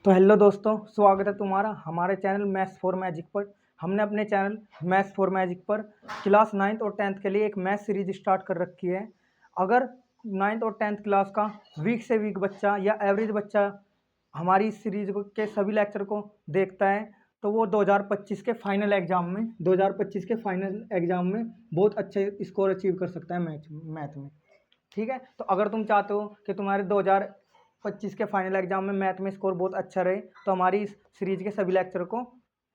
तो हेलो दोस्तों, स्वागत है तुम्हारा हमारे चैनल मैथ्स फॉर मैजिक पर। हमने अपने चैनल मैथ्स फॉर मैजिक पर क्लास 9th और 10th के लिए एक मैथ सीरीज स्टार्ट कर रखी है। अगर 9th और 10th क्लास का वीक से वीक बच्चा या एवरेज बच्चा हमारी इस सीरीज के सभी लेक्चर को देखता है तो वो 2025 के फाइनल एग्जाम में बहुत अच्छे स्कोर अचीव कर सकता है मैथ में। ठीक है, तो अगर तुम चाहते हो कि तुम्हारे 2025 के फाइनल एग्जाम में मैथ में स्कोर बहुत अच्छा रहे तो हमारी इस सीरीज के सभी लेक्चर को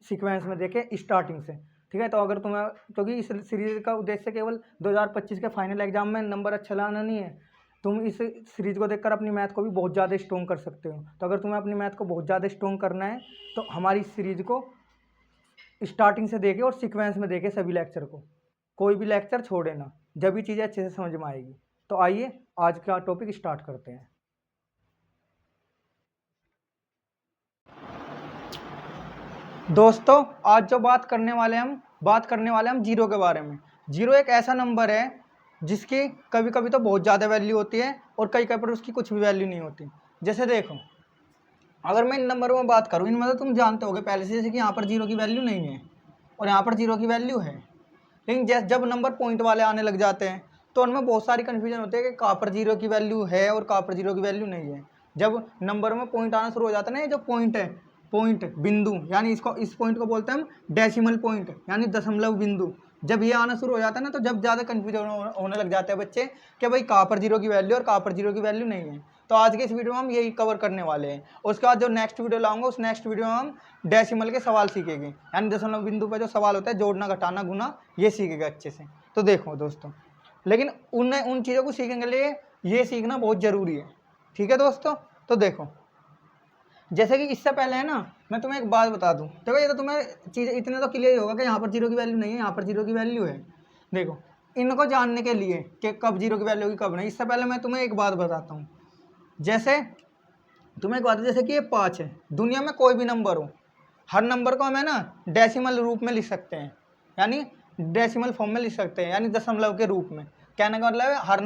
सीक्वेंस में देखें स्टार्टिंग से। ठीक है, तो अगर तुम्हें, क्योंकि इस सीरीज का उद्देश्य केवल 2025 के फाइनल एग्जाम में नंबर अच्छा लाना नहीं है, तुम इस सीरीज को देखकर अपनी मैथ को भी बहुत ज़्यादा स्ट्रॉन्ग कर सकते हो। तो अगर तुम्हें अपनी मैथ को बहुत ज़्यादा स्ट्रॉन्ग करना है तो हमारी इस सीरीज को स्टार्टिंग से देखे और सीक्वेंस में देखे सभी लेक्चर को, कोई भी लेक्चर छोड़े ना, जब भी चीज़ें अच्छे से समझ में आएगी। तो आइए आज का टॉपिक स्टार्ट करते हैं। दोस्तों, आज जो बात करने वाले हम जीरो के बारे में। जीरो एक ऐसा नंबर है जिसकी कभी कभी तो बहुत ज़्यादा वैल्यू होती है और कई कई पर उसकी कुछ भी वैल्यू नहीं होती। जैसे देखो, अगर मैं इन नंबरों में बात करूँ, इनमें तो तुम जानते होगे पहले से, जैसे कि यहाँ पर जीरो की वैल्यू नहीं है और यहाँ पर जीरो की वैल्यू है। लेकिन जब नंबर पॉइंट वाले आने लग जाते हैं तो उनमें बहुत सारी कन्फ्यूजन होती है कि कहाँ पर जीरो की वैल्यू है और कहाँ पर जीरो की वैल्यू नहीं है। जब नंबर में पॉइंट आना शुरू हो जाता है ना, जो पॉइंट है, पॉइंट बिंदु, यानी इस पॉइंट को बोलते हैं हम डेसिमल पॉइंट, यानी दशमलव बिंदु। जब ये आना शुरू हो जाता है ना, तो जब ज़्यादा कन्फ्यूजन होने लग जाते हैं बच्चे कि भाई कहाँ पर जीरो की वैल्यू और कहाँ पर जीरो की वैल्यू नहीं है। तो आज के इस वीडियो में हम यही कवर करने वाले हैं। उसके बाद जो नेक्स्ट वीडियो लाऊंगा, उस नेक्स्ट वीडियो में हम डेसिमल के सवाल सीखेंगे, यानी दशमलव बिंदु पर जो सवाल होता है, जोड़ना, घटाना, गुना, ये सीखेगा अच्छे से। तो देखो दोस्तों, लेकिन उन चीज़ों को सीखने के लिए ये सीखना बहुत ज़रूरी है। ठीक है दोस्तों, तो देखो, जैसे कि इससे पहले है ना, मैं तुम्हें एक बात बता दूं। देखो, ये तो तुम्हें चीज़ इतने तो क्लियर ही होगा कि यहाँ पर जीरो की वैल्यू नहीं है, यहाँ पर जीरो की वैल्यू है। देखो, इनको जानने के लिए कि कब जीरो की वैल्यू होगी कब नहीं, इससे पहले मैं तुम्हें एक बात बताता हूँ। जैसे तुम्हें एक बात है, जैसे कि ये 5 है, दुनिया में कोई भी नंबर हो, हर नंबर को हम है ना डेसिमल रूप में लिख सकते हैं, यानी डेसिमल फॉर्म में लिख सकते हैं, यानी दशमलव के रूप में। कहने का मतलब है हर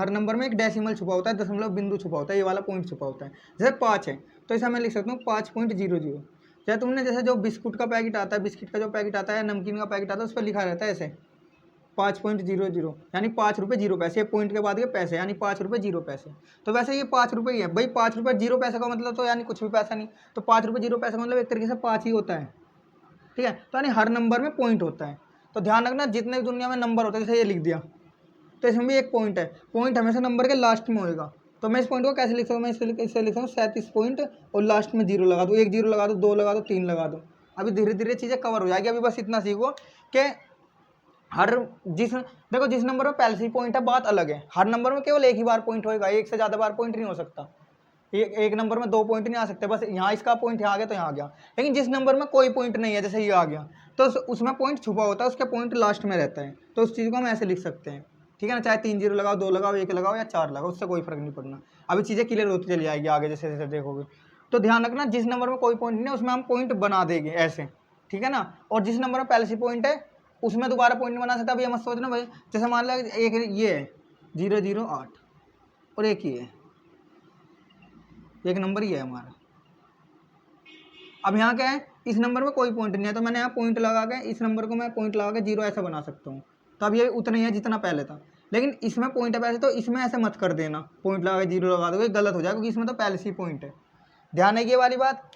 नंबर में एक डेसिमल छुपा होता है, दशमलव बिंदु छुपा होता है, ये वाला पॉइंट छुपा होता है। जैसे 5 है तो इसे मैं लिख सकता हूँ 5.00। जैसे तुमने, जैसे जो बिस्कुट का पैकेट आता है, बिस्किट का जो पैकेट आता है, नमकीन का पैकेट आता है, उस पर लिखा रहता है ऐसे 5.00, यानी 5 रुपये 0 पैसे। पॉइंट के बाद ये पैसे, यानी 5 रुपये 0 पैसे। तो वैसे ये 5 रुपये ही है भाई। 5 रुपये 0 पैसे का मतलब तो यानी कुछ भी पैसा नहीं। तो 5 रुपये 0 पैसे का मतलब एक तरीके से 5 ही होता है। ठीक है, तो यानी हर नंबर में पॉइंट होता है। तो ध्यान रखना, जितने दुनिया में नंबर होते हैं, जैसे ये लिख दिया, तो इसमें भी एक पॉइंट है। पॉइंट हमेशा नंबर के लास्ट में होएगा। तो मैं इस पॉइंट को कैसे लिख सकता हूँ, मैं इससे लिख सकता हूँ 37 पॉइंट और लास्ट में 0 लगा दूँ, 1 0 लगा दूँ, 2 लगा दूँ, 3 लगा दूँ। अभी धीरे धीरे चीज़ें कवर हो जाएगी। अभी बस इतना सीखो कि देखो, जिस नंबर में पहले से ही पॉइंट है, बात अलग है। हर नंबर में केवल एक ही बार पॉइंट होएगा, एक से ज़्यादा बार पॉइंट नहीं हो सकता। एक नंबर में 2 पॉइंट नहीं आ सकते, बस यहाँ इसका पॉइंट यहाँ आ गया तो यहाँ आ गया। लेकिन जिस नंबर में कोई पॉइंट नहीं है, जैसे ये आ गया, तो उसमें पॉइंट छुपा होता है, उसका पॉइंट लास्ट में रहता है। तो उस चीज़ को हम ऐसे लिख सकते हैं। ठीक है ना, चाहे 3 0 लगाओ, 2 लगाओ, 1 लगाओ या 4 लगाओ, उससे कोई फर्क नहीं पड़ना। अभी चीज़ें क्लियर होती चली जाएगी आगे, जैसे जैसे देखोगे। तो ध्यान रखना, जिस नंबर में कोई पॉइंट नहीं है उसमें हम पॉइंट बना देंगे ऐसे। ठीक है ना, और जिस नंबर में पहले से पॉइंट है उसमें दोबारा पॉइंट नहीं बना सकता। अब ये मत सोचना भाई, जैसे मान लो एक ये है 008 और एक ही है, एक नंबर ही है हमारा। अब यहाँ क्या है, इस नंबर में कोई पॉइंट नहीं है, तो मैंने यहाँ पॉइंट लगा के, इस नंबर को मैं पॉइंट लगा के 0 ऐसा बना सकता हूँ। तो अब ये उतना ही है जितना पहले था। लेकिन इसमें पॉइंट है पहले, तो इसमें ऐसे मत कर देना, पॉइंट लगा के 0 लगा दोगे, गलत हो जाएगा, क्योंकि इसमें तो पहले से ही पॉइंट है। ध्यान है ये वाली बात।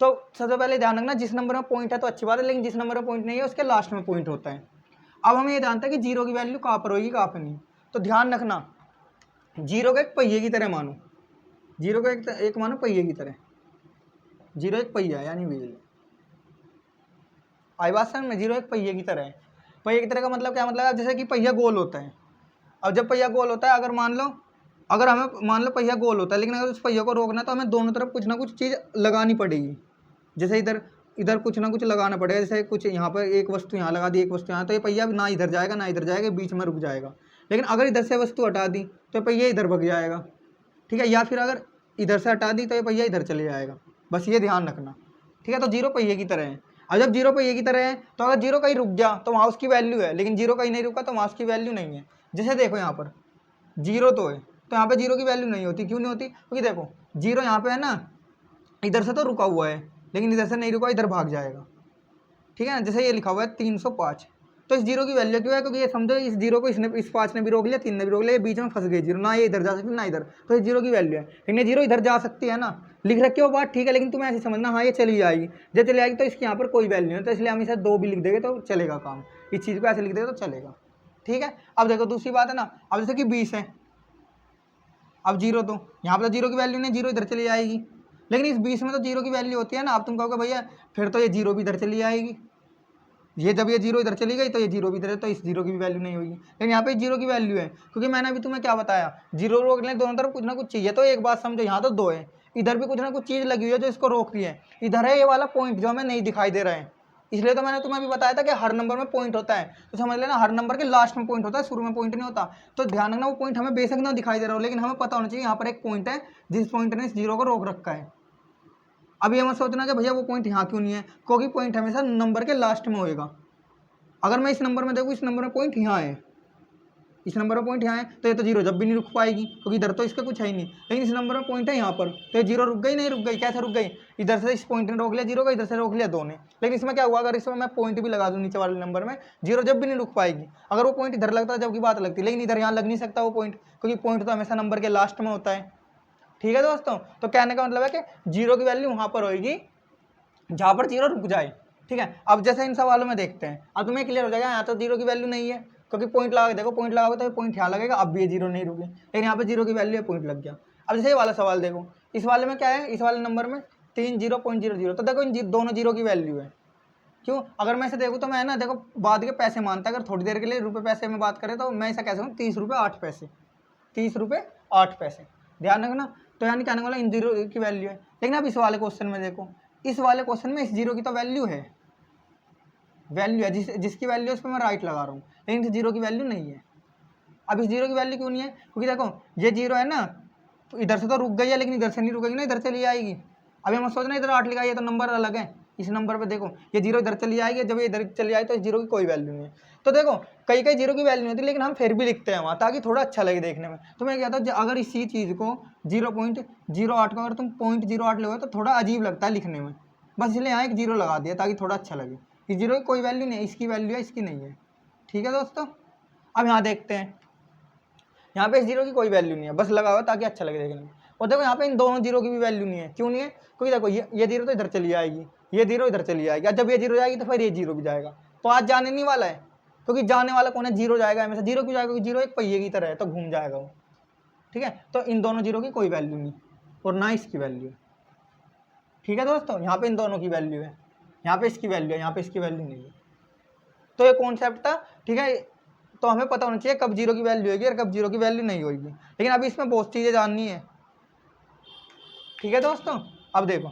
तो सबसे पहले ध्यान रखना, जिस नंबर में पॉइंट है तो अच्छी बात है, लेकिन जिस नंबर में पॉइंट नहीं है उसके लास्ट में पॉइंट होता है। अब हमें ये जानते हैं कि 0 की वैल्यू कहाँ पर होगी, कहाँ पर नहीं। तो ध्यान रखना, 0 को एक पहिए की तरह मानो, 0 को एक मानो पहिए की तरह। 0 एक पहिया है, यानी व्हील। आई बात समझ में, 0 एक पहिए की तरह है। पहिए की तरह का मतलब क्या मतलब है, जैसे कि पहिया गोल होता है। अब जब पहिया गोल होता है, अगर हमें मान लो पहिया गोल होता है, लेकिन अगर उस पहिया को रोकना है तो हमें दोनों तरफ कुछ ना कुछ चीज़ लगानी पड़ेगी। जैसे इधर इधर कुछ ना कुछ लगाना पड़ेगा, जैसे कुछ यहाँ पर एक वस्तु यहाँ लगा दी, एक वस्तु यहाँ, तो ये पहिया ना इधर जाएगा ना इधर जाएगा, बीच में रुक जाएगा। लेकिन अगर इधर से वस्तु हटा दी तो पहिया इधर भग जाएगा। ठीक है, या फिर अगर इधर से हटा दी तो ये पहिया इधर चले जाएगा। बस ये ध्यान रखना। ठीक है, तो 0 पहिए की तरह है। अब जब 0 पहिए की तरह है, तो अगर 0 कहीं रुक गया तो वहाँ उसकी वैल्यू है, लेकिन 0 कहीं नहीं रुका तो वहाँ उसकी वैल्यू नहीं है। जैसे देखो, यहाँ पर 0 तो है, तो यहाँ पे 0 की वैल्यू नहीं होती। क्यों नहीं होती, क्योंकि देखो 0 यहाँ पे है ना, इधर से तो रुका हुआ है, लेकिन इधर से नहीं रुका, इधर भाग जाएगा। ठीक है ना, जैसे ये लिखा हुआ है 305, तो इस जीरो की वैल्यू क्यों है? क्योंकि ये समझो इस जीरो को इसने, इस 5 ने भी रोक लिया, 3 ने भी रोक लिया, ये बीच में फंस गई जीरो, ना ये इधर जा सकती ना इधर, तो इस जीरो की वैल्यू है। लेकिन ये जीरो इधर जा सकती है ना, लिख रखी है वो बात ठीक है, लेकिन तुम्हें ऐसे समझना, हाँ ये चली जाएगी, जब चली जाएगी तो इसके यहाँ पर कोई वैल्यू है, तो इसलिए हम इसे 2 भी लिख देंगे तो चलेगा काम, इस चीज़ को ऐसे लिख देंगे तो चलेगा। ठीक है, अब देखो दूसरी बात है ना, अब जैसे कि 20 है, अब जीरो, तो यहाँ पर तो जीरो की वैल्यू नहीं, जीरो इधर चली जाएगी, लेकिन इस 20 में तो जीरो की वैल्यू होती है ना। अब तुम कहोगे भैया फिर तो ये जीरो भी इधर चली जाएगी, ये जब ये जीरो इधर चली गई तो ये जीरो भी इधर है, तो इस जीरो की भी वैल्यू नहीं होगी, लेकिन यहाँ पे जीरो की वैल्यू है, क्योंकि मैंने अभी तुम्हें क्या बताया, जीरो रोकने दोनों तरफ कुछ ना कुछ चीज़ है। तो एक बात समझो, यहाँ तो 2 है, इधर भी कुछ ना कुछ चीज़ लगी हुई है जो इसको रोक रही है। इधर है ये वाला पॉइंट जो हमें नहीं दिखाई दे रहा है, इसलिए तो मैंने तुम्हें अभी बताया था कि हर नंबर में पॉइंट होता है, तो समझ लेना हर नंबर के लास्ट में पॉइंट होता है, शुरू में पॉइंट नहीं होता। तो ध्यान रखना, वो पॉइंट हमें बेशक ना दिखाई दे रहा हो, लेकिन हमें पता होना चाहिए यहाँ पर एक पॉइंट है जिस पॉइंट ने इस जीरो को रोक रखा है। अब ये मत सोचना कि भैया वो पॉइंट यहाँ क्यों नहीं है, क्योंकि पॉइंट हमेशा नंबर के लास्ट में होएगा। अगर मैं इस नंबर में देखूँ, इस नंबर में पॉइंट यहाँ है, इस नंबर में पॉइंट यहाँ है, तो ये तो जीरो जब भी नहीं रुक पाएगी, क्योंकि इधर तो इसका कुछ है ही नहीं। लेकिन इस नंबर में पॉइंट है यहाँ पर, तो ये जीरो रुक गई, नहीं रुक गई, कैसे रुक गई? इधर से इस पॉइंट ने रोक लिया जीरो का, इधर से रोक लिया 2 ने। लेकिन इसमें क्या हुआ, अगर इसमें मैं पॉइंट भी लगा दूँ नीचे वाले नंबर में, जीरो जब भी नहीं रुक पाएगी। अगर वो पॉइंट इधर लगता है जब की बात लगती है, लेकिन इधर यहाँ लग नहीं सकता वो पॉइंट, क्योंकि पॉइंट तो हमेशा नंबर के लास्ट में होता है। ठीक है दोस्तों, तो कहने का मतलब है कि जीरो की वैल्यू वहाँ पर होगी जहाँ पर जीरो रुक जाए। ठीक है, अब जैसे इन सवालों में देखते हैं, अब तुम्हें क्लियर हो जाएगा, यहाँ तो जीरो की वैल्यू नहीं है, क्योंकि पॉइंट लगा के देखो, पॉइंट लगाओगे तो पॉइंट यहाँ लगेगा, अब भी ये जीरो नहीं रुके, लेकिन यहाँ पे जीरो की वैल्यू है, पॉइंट लग गया। अब जैसे ये वाला सवाल देखो, इस वाले में क्या है, इस वाले नंबर में 30.00, तो देखो इन दोनों जीरो की वैल्यू है। क्यों? अगर मैं इसे देखूँ तो मैं ना देखो बाद के पैसे मानता, अगर थोड़ी देर के लिए रुपये पैसे में बात करें तो मैं ऐसा कह सकूँ 30 रुपये 8 पैसे, 30 रुपये 8 पैसे, ध्यान रखना। तो यानी कहने वाला इन जीरो की वैल्यू है। लेकिन अब इस वाले क्वेश्चन में देखो, इस वाले क्वेश्चन में इस जीरो की तो वैल्यू है, जिसकी वैल्यू है उस पर मैं राइट लगा रहा हूँ, लेकिन इस जीरो की वैल्यू नहीं है। अब इस जीरो की वैल्यू क्यों नहीं है? क्योंकि देखो ये जीरो है ना, तो इधर से तो रुक गई है, लेकिन इधर से नहीं रुकेगी ना, इधर चली आएगी। अभी हम सोच रहे इधर 8 लिखा है, तो नंबर अलग है। इस नंबर पे देखो ये जीरो इधर चली आएगी, जब ये इधर चली आए तो इस जीरो की कोई वैल्यू नहीं है। तो देखो कई जीरो की वैल्यू नहीं होती, लेकिन हम फिर भी लिखते हैं वहाँ, ताकि थोड़ा अच्छा लगे देखने में। तो मैं कहता हूँ अगर इसी चीज़ को 0.08 को अगर तुम 0.08 लोगे तो थोड़ा अजीब लगता है लिखने में, बस इसलिए यहाँ एक जीरो लगा दिया ताकि थोड़ा अच्छा लगे। इस जीरो की कोई वैल्यू नहीं है, इसकी वैल्यू है, इसकी नहीं है। ठीक है दोस्तों, अब यहाँ देखते हैं, यहाँ पे इस जीरो की कोई वैल्यू नहीं है, बस लगा हुआ ताकि अच्छा लगे देखने में। और देखो यहाँ पे इन दोनों जीरो की भी वैल्यू नहीं है। क्यों नहीं है? क्योंकि देखो ये जीरो तो इधर चली आएगी, ये जीरो इधर चली आएगी, और जब ये जीरो जाएगी तो फिर ये जीरो भी जाएगा, तो आज जाने नहीं वाला है। क्योंकि जाने वाला कौन है? जीरो जाएगा हमेशा। जीरो क्यों जाएगा? क्योंकि जीरो एक पहिए की तरह है, तो घूम जाएगा वो। ठीक है, तो इन दोनों जीरो की कोई वैल्यू नहीं और ना इसकी वैल्यू है। ठीक है दोस्तों, यहाँ पे इन दोनों की वैल्यू है, यहाँ पे इसकी वैल्यू है, यहाँ पे इसकी वैल्यू नहीं है। तो ये कॉन्सेप्ट था। ठीक है, तो हमें पता होना चाहिए कब जीरो की वैल्यू होगी और कब जीरो की वैल्यू नहीं होगी। लेकिन अभी इसमें बहुत चीज़ें जाननी है। ठीक है दोस्तों, अब देखो,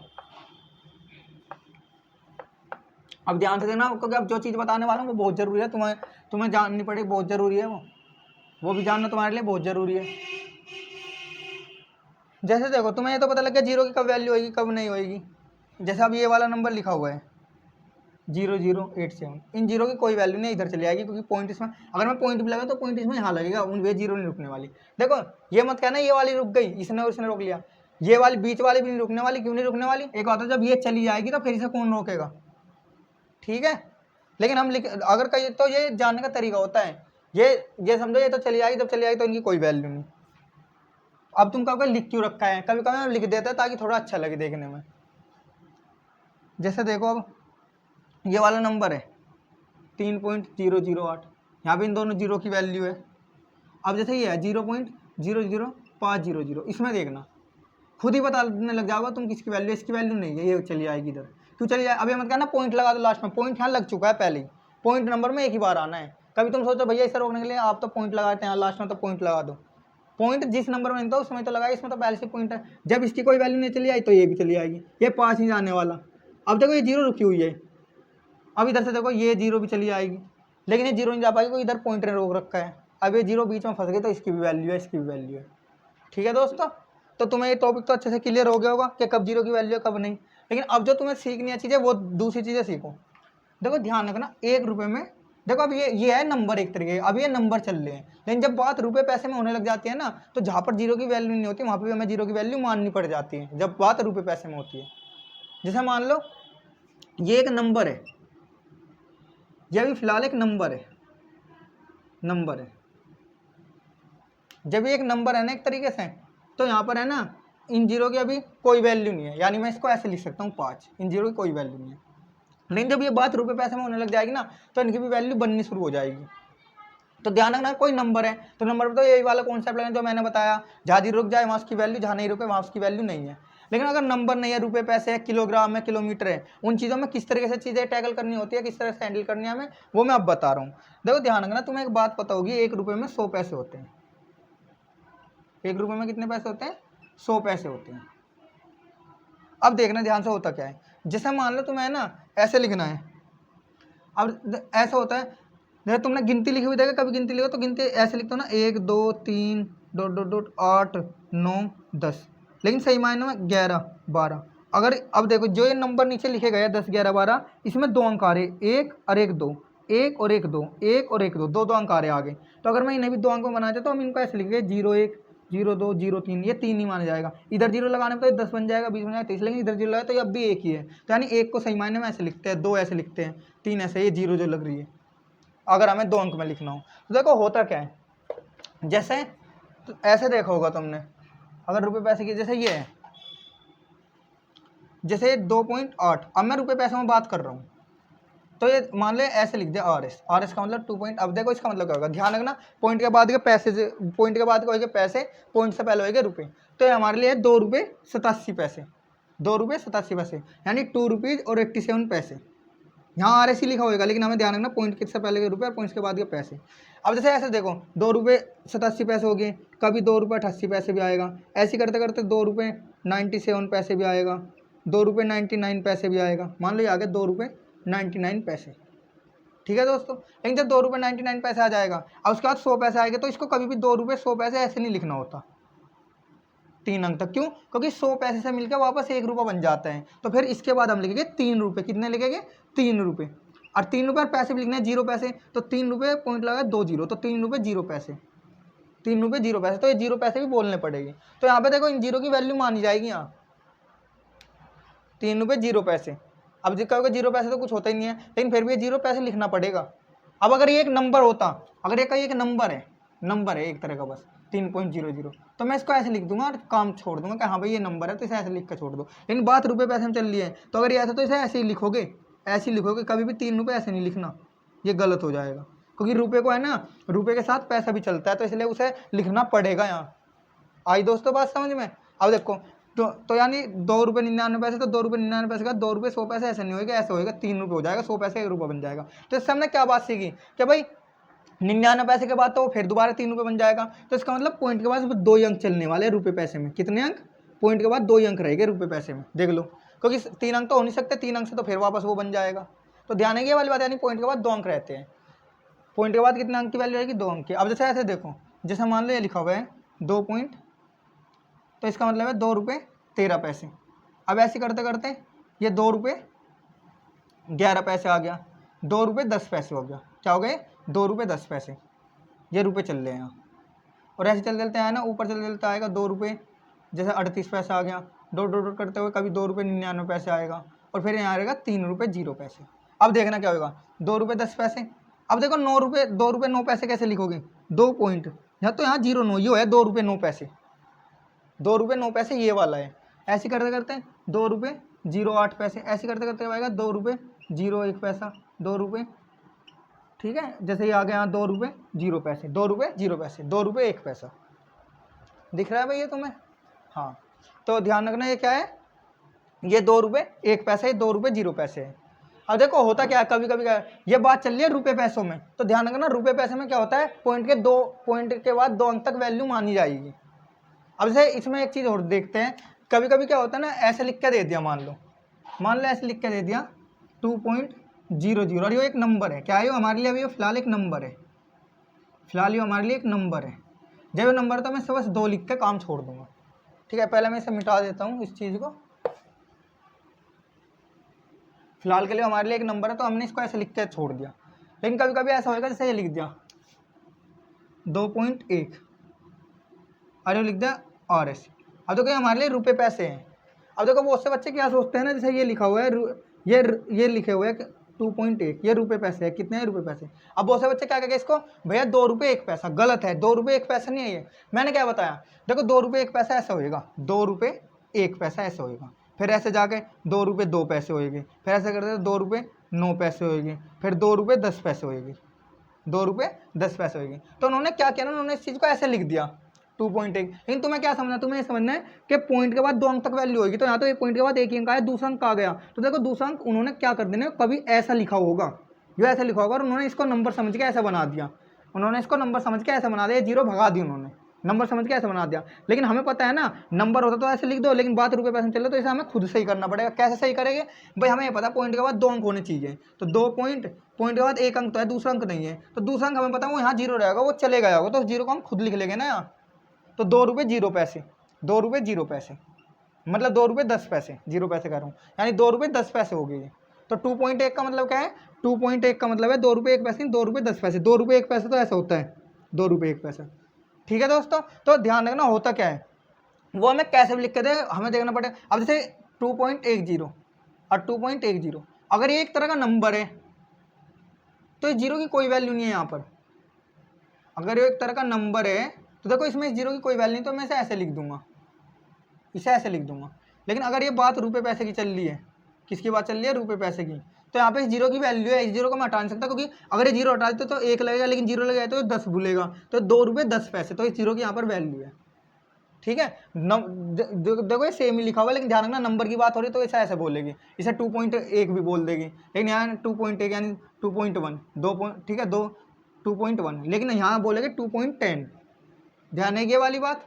अब ध्यान से देना, क्योंकि अब जो चीज़ बताने वाला हूँ वो बहुत ज़रूरी है, तुम्हें जाननी पड़ेगी, बहुत ज़रूरी है वो भी जानना तुम्हारे लिए बहुत ज़रूरी है। जैसे देखो तुम्हें ये तो पता लग गया जीरो की कब वैल्यू होगी कब नहीं होगी। जैसे अब ये वाला नंबर लिखा हुआ है 0087, इन जीरो की कोई वैल्यू नहीं, इधर चली आएगी, क्योंकि पॉइंट इसमें, अगर मैं पॉइंट भी लगा तो पॉइंट इसमें यहाँ लगेगा, उन वे जीरो नहीं रुकने वाली। देखो ये मत कहना ये वाली रुक गई, इसने और इसने रोक लिया, ये वाली बीच वाली भी नहीं रुकने वाली। क्यों नहीं रुकने वाली? एक बात है, जब ये चली जाएगी तो फिर इसे कौन रोकेगा? ठीक है, लेकिन हम अगर कहीं तो ये जानने का तरीका होता है, ये समझो ये तो चली आएगी, जब चली आएगी तो इनकी कोई वैल्यू नहीं। अब तुम कहोगे लिख क्यों रखा है? कभी कभी हम लिख देते हैं ताकि थोड़ा अच्छा लगे देखने में। जैसे देखो अब ये वाला नंबर है 3.008, यहाँ पे इन दोनों जीरो की वैल्यू है। अब जैसे ये है 0.00500, इसमें देखना खुद ही बताने लग जाओगा तुम किसकी वैल्यू है, इसकी वैल्यू नहीं है, ये चली आएगी इधर। क्यों चली जाए? अभी मत कहना पॉइंट लगा दो लास्ट में, पॉइंट यहाँ लग चुका है पहले ही, पॉइंट नंबर में एक ही बार आना है। कभी तुम सोचो भैया इसे रोकने के लिए आप तो पॉइंट लगाते हैं लास्ट में, तो पॉइंट लगा दो, पॉइंट जिस नंबर में था उसमें तो लगाया, इसमें तो पहले से पॉइंट है। जब इसकी कोई वैल्यू नहीं चली आई तो ये भी चली आएगी, ये पास ही जाने वाला। अब देखो ये जीरो रुकी हुई है, अब इधर से देखो ये जीरो भी चली आएगी, लेकिन ये जीरो नहीं जा पाएगी क्योंकि इधर पॉइंट ने रोक रखा है। अब ये जीरो बीच में फंस गई तो इसकी भी वैल्यू है, इसकी भी वैल्यू है। ठीक है दोस्तों, तो तुम्हें ये टॉपिक तो अच्छे से क्लियर हो गया होगा कि कब जीरो की वैल्यू है कब नहीं। लेकिन अब जो तुम्हें सीखनी है चीज़ें वो दूसरी चीज़ें सीखो। देखो ध्यान रखना, 1 रुपये में देखो अब ये है नंबर एक तरीके, अब ये नंबर चल रहे हैं, लेकिन जब बात रुपये पैसे में होने लग जाती है ना, तो जहाँ पर जीरो की वैल्यू नहीं होती वहाँ पर भी हमें जीरो की वैल्यू माननी पड़ जाती है, जब बात रुपये पैसे में होती है। जैसे मान लो ये एक नंबर है, ये अभी फिलहाल एक नंबर है, जब ये एक नंबर है ना एक तरीके से, तो यहाँ पर है ना इन जीरो की अभी कोई वैल्यू नहीं है, यानी मैं इसको ऐसे लिख सकता हूँ 5, इन जीरो की कोई वैल्यू नहीं है। लेकिन जब ये बात रुपए पैसे में होने लग जाएगी ना, तो इनकी भी वैल्यू बननी शुरू हो जाएगी। तो ध्यान रखना, कोई नंबर है तो नंबर पर तो यही वाला कॉन्सेप्ट लगेगा जो मैंने बताया, जहाँ जीरो रुक जाए वहाँ उसकी वैल्यू, जहाँ नहीं रुके वहाँ उसकी वैल्यू नहीं है। लेकिन अगर नंबर नहीं है, रुपए पैसे है, किलोग्राम है, किलोमीटर है, उन चीज़ों में किस तरीके से चीज़ें टैकल करनी होती है, किस तरह से हैंडल करनी है हमें, वो मैं अब बता रहा हूँ। देखो ध्यान रखना, तुम्हें एक बात पता होगी, 1 रुपये में 100 पैसे होते हैं। 1 रुपये में कितने पैसे होते हैं? 100 पैसे होते हैं। अब देखना ध्यान से होता क्या है, जैसे मान लो तुम्हें ना ऐसे लिखना है। अब ऐसा होता है, जैसे तुमने गिनती लिखी हुई देखा, कभी गिनती लिखो तो गिनती ऐसे लिखते हो ना, 1 2 3 डॉट डॉट डॉट 8 9 10, लेकिन सही मायने में 11 12। अगर अब देखो जो ये नंबर नीचे लिखे गए 10 11 12, इसमें 2 अंक आ रहे, 1 और 1 2, 1 और 1 2, 1 और 1 2, 2 अंक आ रहे आगे। तो अगर मैं इन्हें भी 2 अंक में बनाना चाहता हूँ, हम इनको ऐसे लिखेंगे 0 1 0 2 0 3, ये 3 ही माना जाएगा। इधर जीरो लगाने पर तो 10 बन जाएगा, 20 बन जाएगा, 30, लेकिन इधर जीरो लगाए तो ये अब भी 1 ही है। तो यानी 1 को सही मायने में ऐसे लिखते हैं, 2 ऐसे लिखते हैं, 3 ऐसे, ये जीरो जो लग रही है अगर हमें 2 अंक में लिखना हो। तो देखो होता क्या है, जैसे तो ऐसे देखा होगा तुमने, अगर रुपए पैसे की जैसे ये है, जैसे 2.8, अब मैं रुपए पैसे में बात कर रहा हूँ, तो ये मान ले ऐसे लिख दिया आर एस का मतलब 2 पॉइंट। अब देखो इसका मतलब क्या होगा, ध्यान रखना, पॉइंट के बाद के पैसे से, पॉइंट के बाद होएंगे पैसे, पॉइंट से पहले होएंगे रुपये। तो ये हमारे लिए 2 रुपये 87 पैसे, 2 रुपये 87 पैसे, यानी 2 रुपीज़ और 87 पैसे। यहाँ आर एस ही लिखा होगा, लेकिन हमें ध्यान रखना पॉइंट के से पहले के रुपये और पॉइंट्स के बाद के पैसे। अब जैसे ऐसे देखो, 2 रुपये 87 पैसे हो गए, कभी 2 रुपये 88 पैसे भी आएगा, ऐसे करते करते 2 रुपये 97 पैसे भी आएगा, 2 रुपये 99 पैसे भी आएगा। मान लो ये आ गए 2 रुपये 99 पैसे, ठीक है दोस्तों। लेकिन जब 2 रुपये 99 पैसे आ जाएगा, अब उसके बाद 100 पैसे आएंगे, तो इसको कभी भी 2 रुपये 100 पैसे ऐसे नहीं लिखना होता 3 अंक तक। क्यों? क्योंकि 100 पैसे से मिलकर वापस 1 रुपये बन जाता है। तो फिर इसके बाद हम लिखेंगे 3 रुपये, कितने लिखेंगे? 3 रुपये। और 3 रुपये पैसे भी लिखने हैं 0 पैसे, तो 3 रुपये पॉइंट लगा 2 जीरो, तो 3 रुपये 0 पैसे, 3 रुपये 0 पैसे, तो ये 0 पैसे भी बोलने पड़ेगी। तो यहाँ पे देखो इन जीरो की वैल्यू मानी जाएगी, यहाँ 3 रुपये 0 पैसे। अब जो कहोगे 0 पैसे तो कुछ होता ही नहीं है, लेकिन फिर भी ये 0 पैसे लिखना पड़ेगा। अब अगर ये एक नंबर होता, अगर ये कहीं एक नंबर है एक तरह का बस 3.00, तो मैं इसको ऐसे लिख दूंगा और काम छोड़ दूंगा कि हाँ भाई ये नंबर है, तो इसे ऐसे लिख कर छोड़ दो। लेकिन बात रुपये पैसे में चल रही है, तो अगर ये ऐसा तो इसे ऐसे ही लिखोगे, ऐसे ही लिखोगे, कभी भी 3 रुपये ऐसे नहीं लिखना, ये गलत हो जाएगा। क्योंकि रुपये को है ना, रुपये के साथ पैसा भी चलता है, तो इसलिए उसे लिखना पड़ेगा यहाँ। आई दोस्तों बात समझ में? अब देखो, तो यानी 2 रुपये 99 पैसे, तो 2 रुपये 99 पैसे का 2 रुपये 100 पैसे ऐसे नहीं होगा, ऐसे होगा 3 रुपये हो जाएगा, 100 पैसे 1 रुपये बन जाएगा। तो इससे हमने क्या बात सीखी कि भाई 99 पैसे के बाद तो फिर दोबारा 3 रुपये बन जाएगा। तो इसका मतलब पॉइंट के बाद 2 ही अंक चलने वाले हैं रुपये पैसे में। कितने अंक? पॉइंट के बाद 2 ही अंक रहेंगे रुपये पैसे में, देख लो। क्योंकि 3 अंक तो हो नहीं सकते, 3 अंक से तो फिर वापस वो बन जाएगा। तो ध्यान है ये वाली बात, यानी पॉइंट के बाद 2 अंक रहते हैं। पॉइंट के बाद कितने अंक की वैल्यू रहेगी? 2 अंक की। अब जैसे ऐसे देखो, जैसे मान लो ये लिखा हुआ है 2 पॉइंट, तो इसका मतलब है 2 रुपये 13 पैसे। अब ऐसे करते करते ये 2 रुपये 11 पैसे आ गया, 2 रुपये 10 पैसे हो गया। क्या हो गए? 2 रुपये 10 पैसे, ये रुपये चल रहे हैं यहाँ। और ऐसे चल चलते आए ना, ऊपर चल चलते आएगा 2 रुपये, जैसे 38 पैसा आ गया, डॉट डॉट डॉट करते हुए कभी 2 रुपये 99 पैसे आएगा, और फिर यहाँ आएगा 3 रुपये 0 पैसे। अब देखना क्या होगा, 2 रुपये 10 पैसे। अब देखो 9 रुपये 2 रुपये 9 पैसे कैसे लिखोगे? 2 पॉइंट, यहाँ तो यहाँ 0 9, ये है 2 रुपये 9 पैसे, 2 रुपये 9 पैसे ये वाला है। ऐसे करते करते 2 रुपये 08 पैसे, ऐसे करते करते आएगा 2 रुपये 01 पैसा, 2 रुपये, ठीक है। जैसे ये आ गया यहाँ 2 रुपये 0 पैसे, 2 रुपये 0 पैसे, 2 रुपये 1 पैसा। दिख रहा है भैया तुम्हें? हाँ, तो ध्यान रखना ये क्या है, ये 2 रुपये 1 पैसा, ये 2 रुपये 0 पैसे है। अब देखो होता क्या है, कभी कभी क्या है, ये बात चल रही है रुपये पैसों में, तो ध्यान रखना रुपये पैसे में क्या होता है, पॉइंट के बाद 2 अंक तक वैल्यू मानी जाएगी। अब जैसे इसमें एक चीज़ और देखते हैं, कभी कभी क्या होता है ना, ऐसे लिख के दे दिया, मान लो ऐसे लिख के दे दिया 2.00, और ये एक नंबर है। क्या है? हमारे लिए अभी फिलहाल एक नंबर है, फिलहाल ये हमारे लिए एक नंबर है। जब ये नंबर है तो मैं इसे बस 2 लिख के काम छोड़ दूंगा, ठीक है। पहले मैं इसे मिटा देता हूँ इस चीज़ को। फिलहाल के लिए हमारे लिए एक नंबर है, तो हमने इसको ऐसे लिख के छोड़ दिया। लेकिन कभी कभी ऐसा होगा, जैसे ये लिख दिया 2.1, और ये लिख दिया RS। अब तो क्या हमारे लिए रुपये पैसे हैं, अब देखो बहुत से बच्चे क्या सोचते हैं ना, जैसे ये लिखा हुआ है ये लिखे हुए हैं 2.1, ये रुपए पैसे है, कितने हैं रुपए पैसे। अब बहुत से बच्चे क्या कहेंगे इसको, भैया 2 रुपये 1 पैसा, गलत है, 2 रुपये 1 पैसा नहीं है ये। मैंने क्या बताया, देखो 2 रुपये 1 पैसा ऐसा होएगा, 2 रुपये 1 पैसा ऐसा होएगा, फिर ऐसे जाके 2 रुपये 2 पैसे होएंगे, फिर ऐसे करते 2 रुपये 9 पैसे होएंगे, फिर 2 रुपये 10 पैसे होएगी, 2 रुपये 10 पैसे होएगी। तो उन्होंने क्या किया ना, उन्होंने इस चीज़ को ऐसे लिख दिया 2.1। लेकिन तुम्हें क्या समझना, तुम्हें ये समझना है कि पॉइंट के बाद 2 अंक तक वैल्यू होगी, तो यहाँ तो एक पॉइंट के बाद एक ही अंक आया, दूसरा अंक आ गया, तो देखो दूसरा अंक उन्होंने क्या कर देना, कभी ऐसा लिखा होगा, जो ऐसा लिखा होगा और उन्होंने इसको नंबर समझ के ऐसा बना दिया, उन्होंने इसको नंबर समझ के ऐसा बना दिया, जीरो भगा दी उन्होंने, नंबर समझ के ऐसा बना दिया। लेकिन हमें पता है ना, नंबर होता तो ऐसे लिख दो, लेकिन बात रुपये पैसे में चल रहा तो इसे हमें खुद सही करना पड़ेगा। कैसे सही करेंगे भाई, हमें ये पता पॉइंट के बाद 2 अंक होने चाहिए, तो 2 पॉइंट के बाद 1 अंक तो है, दूसरा अंक नहीं है, तो दूसरा अंक हमें पता है वो यहाँ जीरो रहेगा, वो चले गया होगा, तो जीरो को हम खुद लिख लेंगे ना यहाँ। तो 2 रुपये 0 पैसे, 2 रुपये 0 पैसे, मतलब 2 रुपये 10 पैसे, 0 पैसे कह रहा हूँ, यानी 2 रुपये 10 पैसे हो गए। तो 2.1 का मतलब क्या है, 2.1 का मतलब है 2 रुपये 1 पैसे, 2 रुपये 10 पैसे, 2 रुपये 1 पैसे तो ऐसा होता है, 2 रुपये 1 पैसा। ठीक है दोस्तों, तो ध्यान रखना होता क्या है, वो हमें कैसे भी लिख के दे, हमें देखना पड़ेगा। अब जैसे 2.10 और 2.10, अगर ये एक तरह का नंबर है तो इस जीरो की कोई वैल्यू नहीं है यहाँ पर। अगर ये एक तरह का नंबर है तो देखो इसमें इस जीरो की कोई वैल्यू नहीं, तो मैं इसे ऐसे लिख दूंगा, इसे ऐसे लिख दूंगा। लेकिन अगर ये बात रुपये पैसे की चल रही है, किसकी बात चल रही है, रुपये पैसे की, तो यहाँ पे इस जीरो की वैल्यू है, इस जीरो को मैं हटा नहीं सकता, क्योंकि अगर ये जीरो हटा देते तो 1 लगेगा, लेकिन जीरो लगेगा तो 10 भूलेगा, तो 2 रुपये 10 पैसे, तो इस जीरो की यहाँ पर वैल्यू है। ठीक है, देखो ये सेम ही लिखा हुआ है, लेकिन ध्यान रखना नंबर की बात हो रही है तो इसे ऐसे बोलेगी, इसे 2.1 भी बोल देगी, लेकिन यहाँ 2.1 यानी 2.1, 2 ठीक है 2.1, लेकिन यहाँ बोलेगे 2.10। ध्यान है ये वाली बात।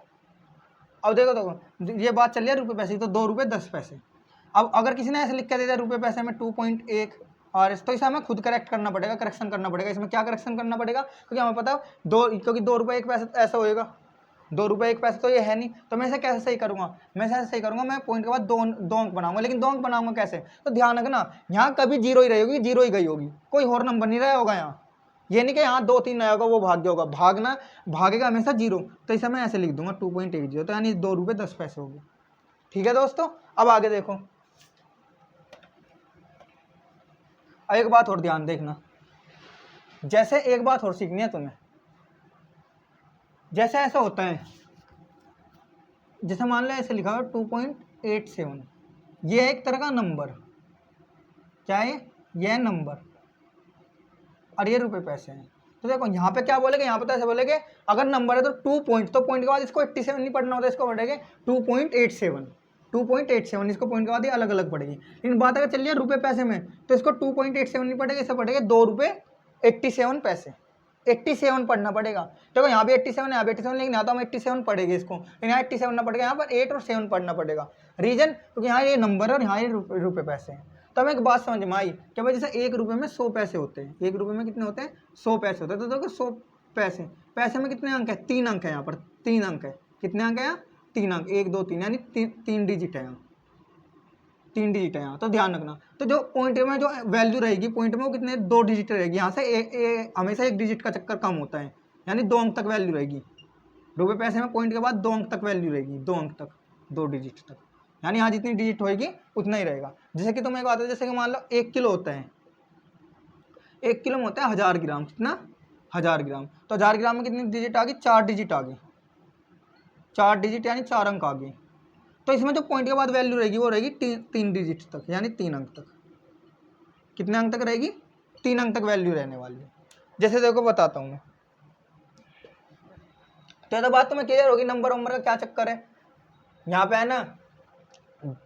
अब देखो ये बात चल रही है रुपये पैसे की, तो 2 रुपये 10 पैसे। अब अगर किसी ने ऐसे लिख के दे दिया रुपये पैसे में 2.1 और तो इसे हमें खुद करेक्ट करना पड़ेगा, करेक्शन करना पड़ेगा। इसमें क्या करेक्शन करना पड़ेगा, क्योंकि हमें पता है क्योंकि 2 रुपये 1 पैसे ऐसा होएगा, 2 रुपये 1 पैसे तो ये है नहीं, तो मैं इसे कैसे सही करूँगा, मैं इसे सही करूँगा, मैं पॉइंट के बाद दो अंक बनाऊंगा। लेकिन 2 अंक बनाऊंगा कैसे, तो ध्यान रखना यहाँ कभी जीरो ही रहेगी, जीरो ही गई होगी, कोई और नंबर नहीं रहा होगा यहाँ। ये नहीं कि यहाँ 2 3 नया होगा वो भाग्य होगा, भागेगा हमेशा जीरो, तो इसे मैं ऐसे लिख दूंगा 2.10, तो यानी 2 रुपये 10 पैसे हो गए। ठीक है दोस्तों, अब आगे देखो, एक बात और ध्यान देखना, जैसे एक बात और सीखनी है तुम्हें, जैसे ऐसा होता है, जैसे मान लो ऐसे लिखा हुआ 2.87, ये एक तरह का नंबर, क्या है ये नंबर, और ये रुपये पैसे हैं। तो देखो यहाँ पे क्या बोलेगे, यहाँ पे तो ऐसे बोलेगे अगर नंबर है तो 2 पॉइंट, तो पॉइंट के बाद इसको 87 नहीं पढ़ना होता, इसको पढ़ेंगे 2.87, 2.87, इसको पॉइंट के बाद ये अलग अलग पड़ेगी। लेकिन बात अगर चल रही है रुपये पैसे में, तो इसको 2.87 नहीं पड़ेगा, इसे पढ़ेंगे 2 रुपये 87 पैसे, 87 पढ़ना पड़ेगा। देखो यहाँ भी 87 है, यहाँ भी 87, लेकिन यहाँ तो हम 87 पढ़ेंगे इसको, लेकिन यहाँ 87 ना पड़ेगा, यहाँ पर 8 और 7 पढ़ना पड़ेगा। रीजन, क्योंकि यहाँ ये नंबर है और यहाँ ये रुपये पैसे हैं। तो हमें एक बात समझ में आई कि भाई जैसे 1 रुपये में 100 पैसे होते हैं, 1 रुपये में कितने होते हैं, 100 पैसे होते हैं। तो देखो 100 पैसे में कितने अंक है, 3 अंक है, यहाँ पर 3 अंक है, कितने अंक है यहाँ, 3 अंक, 1 2 3, यानी 3 डिजिट है यहाँ, 3 डिजिट है यहाँ। तो ध्यान रखना, तो जो पॉइंट में जो वैल्यू रहेगी पॉइंट में वो कितने 2 डिजिट रहेगी, यहाँ से हमेशा 1 डिजिट का चक्कर कम होता है, यानी 2 अंक तक वैल्यू रहेगी। रुपये पैसे में पॉइंट के बाद 2 अंक तक वैल्यू रहेगी, 2 अंक तक, 2 डिजिट तक, यानी यहाँ जितनी डिजिट होएगी उतना ही रहेगा। जैसे कि तुम्हें एक बात है, जैसे कि मान लो 1 किलो होता है, 1 किलो में होता है 1000 ग्राम, कितना 1000 ग्राम, तो 1000 ग्राम में कितनी डिजिट आ गई, 4 डिजिट आ गई, 4 डिजिट यानी 4 अंक आ गए। तो इसमें जो पॉइंट के बाद वैल्यू रहेगी वो रहेगी 3 डिजिट तक, यानी 3 अंक तक। कितने अंक तक रहेगी, 3 अंक तक वैल्यू रहने वाली है। जैसे देखो बताता हूँ मैं, तो बात तुम्हें क्लियर होगी नंबर वंबर का क्या चक्कर है। यहाँ पे है ना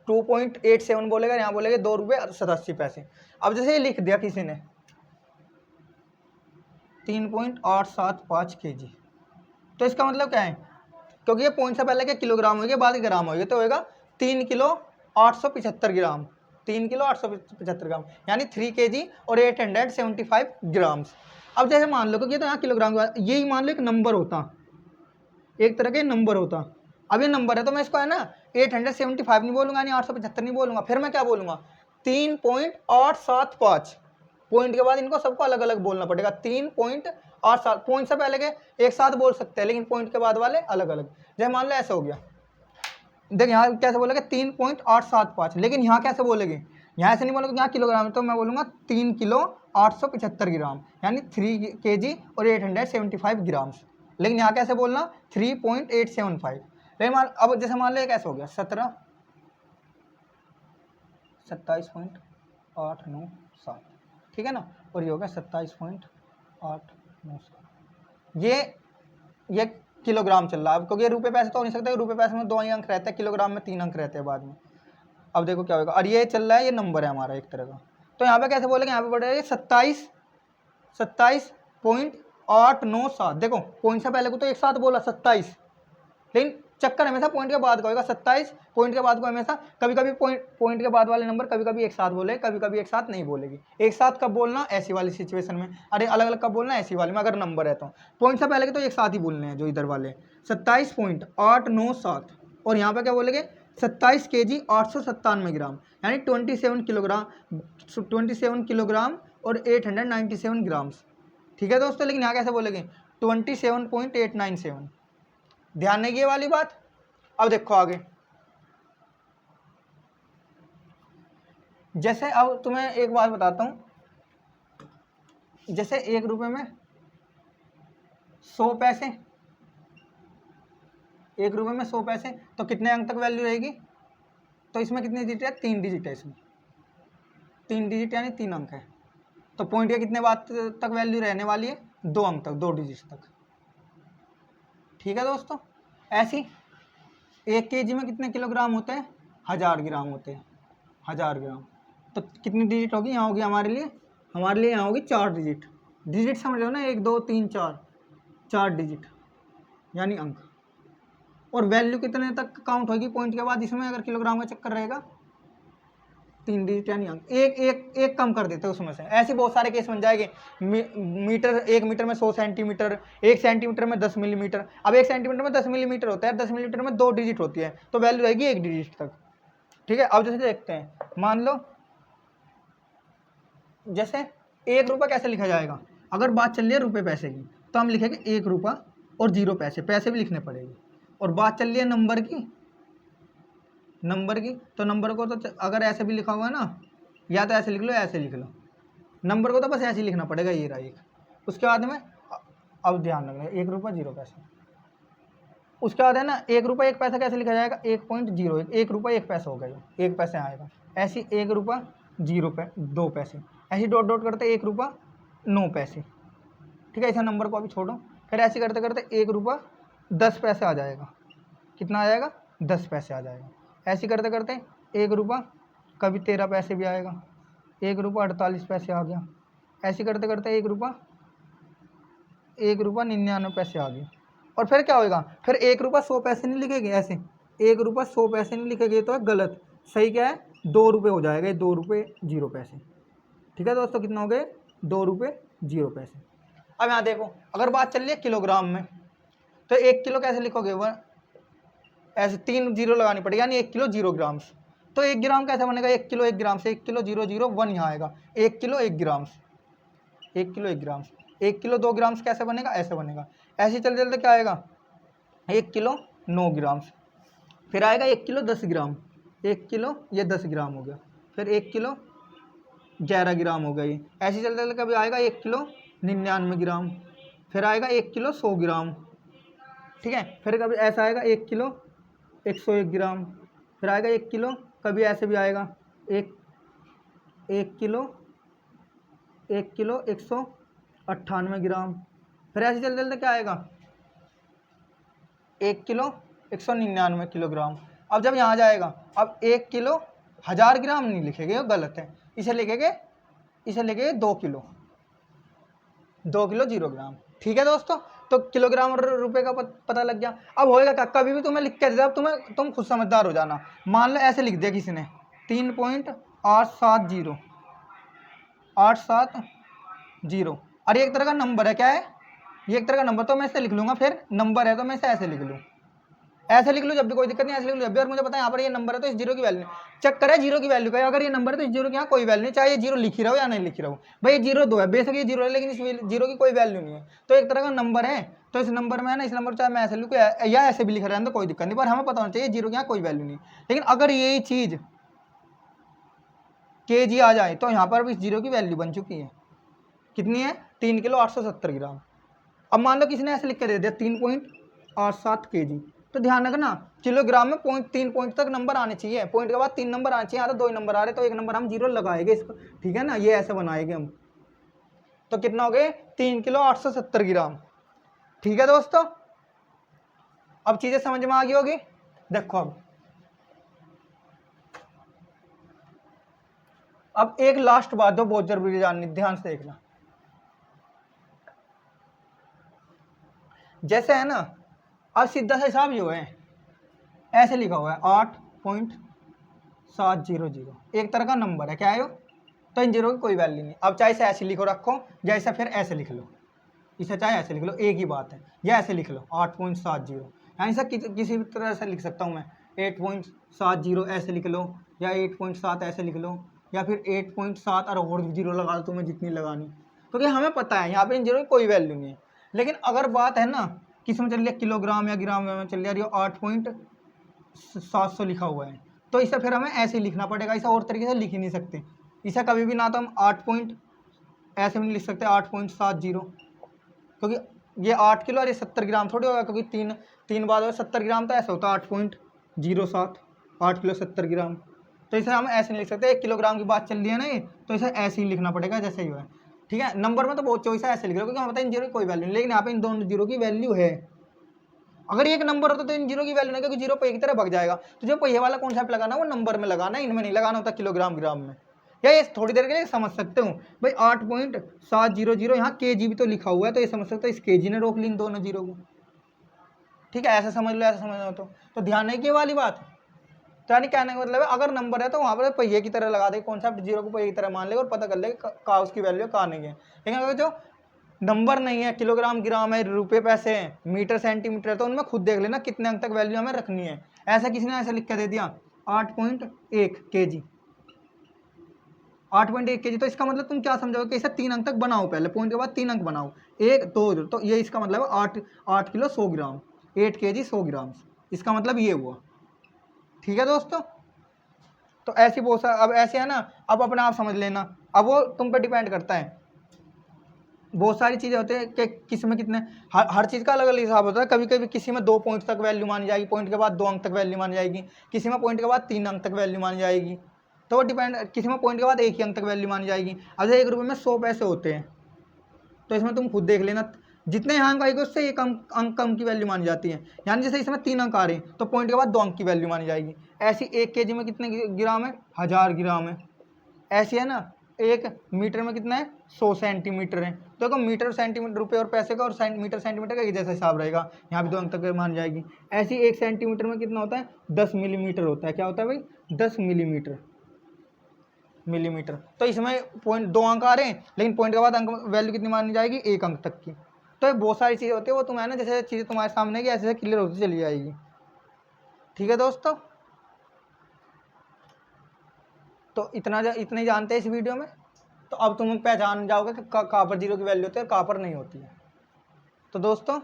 2.87 बोलेगा, यहाँ बोलेगा 2 रुपये 87 पैसे। अब जैसे ये लिख दिया किसी ने 3.875 kg, तो इसका मतलब क्या है, क्योंकि ये पॉइंट से पहले क्या किलोग्राम होगी, बाद ग्राम होगी, तो होगा 3 किलो 875 ग्राम, 3 किलो 875 ग्राम, यानी 3 kg और 875 ग्राम्स। अब जैसे मान लो, क्योंकि ये तो यहाँ किलोग्राम, यही मान लो एक नंबर होता, एक तरह के नंबर होता। अब ये नंबर है तो मैं इसको है ना 875 नहीं बोलूँगा, यानी 875 नहीं बोलूँगा, फिर मैं क्या बोलूँगा 3.875, पॉइंट के बाद इनको सबको अलग अलग बोलना पड़ेगा। 3.87, पॉइंट से पहले के एक साथ बोल सकते हैं, लेकिन पॉइंट के बाद वाले अलग अलग। जैसे मान लो ऐसा हो गया देख यहाँ कैसे बोलेगा 3.875, लेकिन यहाँ कैसे बोलेंगे, यहाँ ऐसे नहीं बोलोगे यहाँ किलोग्राम है, तो मैं बोलूँगा 3 किलो 875 ग्राम, यानी 3 kg और 875 ग्राम्स। लेकिन यहाँ कैसे बोलना 3.875। लेकिन अब जैसे मान लो कैसे हो गया 27.897, ठीक है ना, और ये हो गया 27.897। ये किलोग्राम चल रहा है, अब क्योंकि ये रुपये पैसे तो हो नहीं सकते, रुपये पैसे में 2 ही अंक रहते हैं, किलोग्राम में 3 अंक रहते हैं बाद में। अब देखो क्या होगा, और ये चल रहा है, ये नंबर है हमारा एक तरह का, तो यहाँ पे कैसे बोलेंगे, यहाँ पे बढ़ेगा 27.897। देखो पॉइंट से पहले को तो एक साथ बोला 27, लेकिन चक्कर हमेशा पॉइंट के बाद का होगा। 27 पॉइंट के बाद को हमेशा, कभी कभी पॉइंट के बाद वाले नंबर कभी कभी एक साथ बोले, कभी कभी एक साथ नहीं बोलेगी। एक साथ कब बोलना, ऐसी वाली सिचुएशन में, अरे अलग अलग कब बोलना, ऐसी वाली में अगर नंबर है तो। पॉइंट से पहले के तो एक साथ ही बोलने हैं जो इधर वाले 27.897, और यहाँ पे क्या बोलेंगे 27 kg 897 ग्राम, यानी 27 किलोग्राम और 897 ग्राम्स, ठीक है दोस्तों। लेकिन यहाँ कैसे बोलेंगे 27.897, ध्यान नहीं ये वाली बात। अब देखो आगे, जैसे अब तुम्हें एक बात बताता हूं, जैसे 1 रुपये में 100 पैसे, 1 रुपये में 100 पैसे, तो कितने अंक तक वैल्यू रहेगी, तो इसमें कितनी डिजिट है, 3 डिजिट है इसमें, 3 डिजिट यानी 3 अंक है, तो पॉइंट के कितने बाद तक वैल्यू रहने वाली है, 2 अंक तक, 2 डिजिट तक, ठीक है दोस्तों। ऐसी 1 kg में कितने किलोग्राम होते हैं, 1000 ग्राम होते हैं, 1000 ग्राम, तो कितनी डिजिट होगी, यहाँ होगी हमारे लिए यहाँ होगी 4 डिजिट, डिजिट समझ लो ना, 1 2 3 4 डिजिट यानी अंक। और वैल्यू कितने तक काउंट होगी पॉइंट के बाद, इसमें अगर किलोग्राम का चक्कर रहेगा 3 डिजिट यानी अंक। एक कम कर देते हैं उसमें से, ऐसे बहुत सारे केस बन जाएंगे। मीटर, 1 मीटर में 100 सेंटीमीटर, 1 सेंटीमीटर में 10 मिलीमीटर। अब 1 सेंटीमीटर में 10 मिलीमीटर होता है, 10 मिलीमीटर में 2 डिजिट होती है, तो वैल्यू रहेगी 1 डिजिट तक, ठीक है। अब जैसे देखते हैं, मान लो जैसे 1 रुपये कैसे लिखा जाएगा, अगर बात चल रही है रुपये पैसे की, तो हम लिखेंगे 1 रुपया और 0 पैसे, पैसे भी लिखने पड़ेगी। और बात चल रही है नंबर की, तो नंबर को तो अगर ऐसे भी लिखा हुआ है ना, या तो ऐसे लिख लो, ऐसे लिख लो, नंबर को तो बस ऐसे ही लिखना पड़ेगा, ये रहा 1। उसके बाद में अब ध्यान रखना, 1 रुपया 0 पैसे। उसके बाद है ना 1 रुपया 1 पैसा कैसे लिखा जाएगा, 1.01, 1 रुपया 1 पैसा होगा, ये 1 पैसे आएगा। ऐसी 1 रुपया 2 पैसे, ऐसे डॉट डॉट करते 1 रुपया 9 पैसे, ठीक है। ऐसा नंबर को अभी छोड़ो, फिर ऐसे करते करते 1 रुपया 10 पैसे आ जाएगा, कितना आ जाएगा, 10 पैसे आ जाएगा। ऐसे करते करते 1 रुपया कभी 13 पैसे भी आएगा, 1 रुपया 48 पैसे आ गया। ऐसे करते करते 1 रुपया 99 पैसे आ गए। और फिर क्या होगा, फिर 1 रुपया 100 पैसे नहीं लिखेंगे, ऐसे 1 रुपया 100 पैसे नहीं लिखेंगे, तो गलत, सही क्या है, 2 रुपये हो जाएगा, 2 रुपये 0 पैसे, ठीक है दोस्तों। कितना हो गए, 2 रुपये 0 पैसे। अब यहाँ देखो, अगर बात चल रही है किलोग्राम में, तो 1 किलो कैसे लिखोगे, वह ऐसे 3 जीरो लगानी पड़ेगी, यानी 1 किलो 0 ग्राम्स। तो 1 ग्राम कैसे बनेगा, 1 किलो 1 ग्राम से, 1 किलो 001 यहाँ आएगा, 1 kilo 1 grams, 1 kilo 1 grams. 1 kilo 2 grams कैसे बनेगा, ऐसे बनेगा। ऐसे चलते चलते क्या आएगा, 1 किलो 9 ग्राम्स, फिर आएगा 1 किलो 10 ग्राम, 1 किलो ये 10 ग्राम हो गया, फिर 1 किलो 11 ग्राम हो गया ये। ऐसे चलते चलते कभी आएगा 1 किलो 99 ग्राम, फिर आएगा 1 किलो 100 ग्राम, ठीक है। फिर कभी ऐसा आएगा 1 किलो 101 ग्राम, फिर आएगा 1 किलो, कभी ऐसे भी आएगा 1 किलो 198 ग्राम, फिर ऐसे चलते चलते क्या आएगा 1 किलो 199 किलोग्राम। अब जब यहाँ जाएगा, अब 1 किलो 1000 ग्राम नहीं लिखेंगे, वो गलत है, इसे लिखेंगे 2 किलो 0 ग्राम, ठीक है दोस्तों। तो किलोग्राम और रुपए का पता लग गया। अब होएगा क्या, कभी भी तुम्हें लिख के देता, अब तुम खुद समझदार हो जाना। मान लो ऐसे लिख दिया किसी ने 3.870 870, और ये एक तरह का नंबर है, क्या है, ये एक तरह का नंबर, तो मैं इसे लिख लूँगा, फिर नंबर है तो मैं इसे ऐसे लिख लूँ, ऐसे लिख लो जब भी, कोई दिक्कत नहीं, ऐसे लिख लो जब भी। और मुझे पता है यहाँ पर ये नंबर है तो इस जीरो की वैल्यू चेक करें, जीरो की वैल्यू का, अगर ये नंबर है तो इस जीरो की यहाँ कोई वैल्यू नहीं, चाहे ये जीरो लिखी रहो या नहीं लिखी रहो। भाई ये जीरो 2 है, बेशक ये जीरो है, लेकिन इस जीरो की कोई वैल्यू नहीं है, तो एक तरह का नंबर है। तो इस नंबर में है ना, इस नंबर चाहे मैं ऐसे लिखूँ या ऐसे भी लिख रहा है तो कोई दिक्कत नहीं, पर हमें पता होना चाहिए जीरो की यहाँ कोई वैल्यू नहीं। लेकिन अगर यही चीज़ kg आ जाए तो यहाँ पर भी इस जीरो की वैल्यू बन चुकी है, कितनी है, 3 किलो 870 ग्राम। अब मान लो किसी ने ऐसे लिख के दे दिया 3.87 kg, तो ध्यान रखना किलोग्राम में पॉइंट 3 पॉइंट तक नंबर आने चाहिए, पॉइंट के बाद 3 नंबर आने चाहिए। यहाँ तो 2 नंबर आ रहे, तो एक नंबर हम जीरो लगाएंगे इसको, ठीक है ना, ये ऐसे बनाएंगे हम। तो कितना हो गए, 3 किलो 870 ग्राम। ठीक है दोस्तों, अब चीजें समझ में आ गई होगी। देखो अब एक लास्ट बात जो बहुत जरूरी जाननी, ध्यान से देखना। जैसे है ना, अब सीधा सा हिसाब जो है ऐसे लिखा हुआ है 8.700, एक तरह का नंबर है, क्या है वो, तो इन जीरो की कोई वैल्यू नहीं। अब चाहे इसे ऐसे लिखो रखो, या इसे फिर ऐसे लिख लो, इसे चाहे ऐसे लिख लो, एक ही बात है, या ऐसे लिख लो 8.70, यानी सर किसी भी तरह से लिख सकता हूँ मैं, 8.70 ऐसे लिख लो, या 8.7 ऐसे लिख लो, या फिर 8.7 और जीरो लगा दो तुम्हें जितनी लगानी, क्योंकि हमें पता है यहाँ पे इन जीरो की कोई वैल्यू नहीं है। लेकिन अगर बात है ना किस में चल रही है, किलोग्राम या ग्राम में चल रही है, 8.700 लिखा हुआ है, तो इसे फिर हमें ऐसे लिखना पड़ेगा, इसे और तरीके से लिख ही नहीं सकते। इसे कभी भी ना तो हम 8 पॉइंट ऐसे में लिख सकते 8.70, क्योंकि ये 8 किलो और ये 70 ग्राम थोड़ी होगा, क्योंकि तीन बार 70 ग्राम, तो ऐसा होता है 8.07, 8 किलो 70 ग्राम। तो इसे हम ऐसे नहीं लिख सकते, 1 किलोग्राम की बात चल रही है ना ये, तो इसे ऐसे ही लिखना पड़ेगा जैसे ही है। ठीक है, नंबर में तो बहुत चॉइस है, ऐसे लिख लो, क्योंकि हमें पता है इन जीरो की कोई वैल्यू नहीं, लेकिन यहाँ पे इन दोनों जीरो की वैल्यू है। अगर एक नंबर होता तो इन जीरो की वैल्यू नहीं, क्योंकि जीरो पहिए की तरह भग जाएगा। तो जो पहिए वाला कॉन्सेप्ट लगाना वो नंबर में लगाना, इनमें नहीं लगाना होता किलोग्राम ग्राम में। या ये थोड़ी देर के लिए समझ सकते हो भाई, 8.700 यहाँ kg भी तो लिखा हुआ है, तो ये समझ सकते हो इस kg ने रोक ली इन दोनों जीरो को। ठीक है, ऐसा समझ लो, ऐसा समझ लो, तो ध्यान नहीं की वाली बात। तो यानी कहने का मतलब है, अगर नंबर है तो वहाँ पर पहिए की तरह लगा दे कॉन्सेप्ट, जीरो को पहिए की तरह मान लेगा और पता कर लेगा का उसकी वैल्यू कहाँ नहीं है। लेकिन अगर जो नंबर नहीं है, किलोग्राम ग्राम है, रुपए पैसे हैं, मीटर सेंटीमीटर है, तो उनमें खुद देख लेना कितने अंक तक वैल्यू हमें रखनी है। ऐसा किसी ने ऐसा लिख के दे दिया 8.1 kg, 8.1 kg, तो इसका मतलब तुम क्या समझोगे कि इसे 3 अंक तक बनाओ, पहले पॉइंट के बाद 3 अंक बनाओ, 1 2, तो ये इसका मतलब है 8 किलो 100 ग्राम, 8 kg 100 ग्राम, इसका मतलब ये हुआ। ठीक है दोस्तों, तो ऐसी बहुत सारा, अब ऐसे है ना, अब अपने आप समझ लेना, अब वो तुम पे डिपेंड करता है। बहुत सारी चीज़ें होती है कि किसी में कितने, हर चीज़ का अलग अलग हिसाब होता है। कभी कभी किसी में 2 पॉइंट तक वैल्यू मानी जाएगी, पॉइंट के बाद 2 अंक तक वैल्यू मानी जाएगी, किसी में पॉइंट के बाद 3 अंक तक वैल्यू मानी जाएगी, तो वो डिपेंड, किसी में पॉइंट के बाद 1 ही अंक तक वैल्यू मानी जाएगी। अब 1 रुपये में 100 पैसे होते हैं, तो इसमें तुम खुद देख लेना, जितने यहाँ अंक आएंगे उससे 1 अंक कम की वैल्यू मानी जाती है। यानी जैसे इसमें 3 अंक आ रहे हैं तो पॉइंट के बाद 2 अंक की वैल्यू मानी जाएगी। ऐसी 1 kg में कितने ग्राम है, 1000 ग्राम है। ऐसी है ना, 1 मीटर में कितना है, 100 सेंटीमीटर है। तो देखो मीटर सेंटीमीटर, रुपये और पैसे का और मीटर सेंटीमीटर का एक जैसा हिसाब रहेगा, यहाँ भी 2 अंक तक मान जाएगी। ऐसी 1 सेंटीमीटर में कितना होता है, 10 मिलीमीटर होता है। क्या होता है भाई, 10 मिलीमीटर। तो इसमें पॉइंट 2 अंक आ रहे हैं, लेकिन पॉइंट के बाद अंक वैल्यू कितनी मानी जाएगी, 1 अंक तक की। तो ये बहुत सारी चीज़ें होती है, वो तुम्हें ना जैसे चीज़ें तुम्हारे सामने की ऐसे क्लियर होती चली जाएगी। ठीक है दोस्तों, तो इतने जानते हैं इस वीडियो में, तो अब तुम पहचान जाओगे कि कहाँ पर जीरो की वैल्यू होती है और कहाँ पर नहीं होती है। तो दोस्तों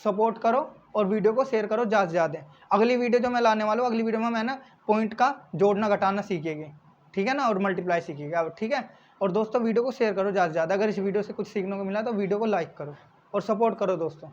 सपोर्ट करो और वीडियो को शेयर करो ज़्यादा से ज़्यादा। अगली वीडियो जो मैं लाने वाला हूँ, अगली वीडियो में मैं ना पॉइंट का जोड़ना घटाना सीखेंगे, ठीक है ना, और मल्टीप्लाई सीखेंगे अब, ठीक है। और दोस्तों वीडियो को शेयर करो ज़्यादा से ज़्यादा। अगर इस वीडियो से कुछ सीखने को मिला तो वीडियो को लाइक करो और सपोर्ट करो दोस्तों।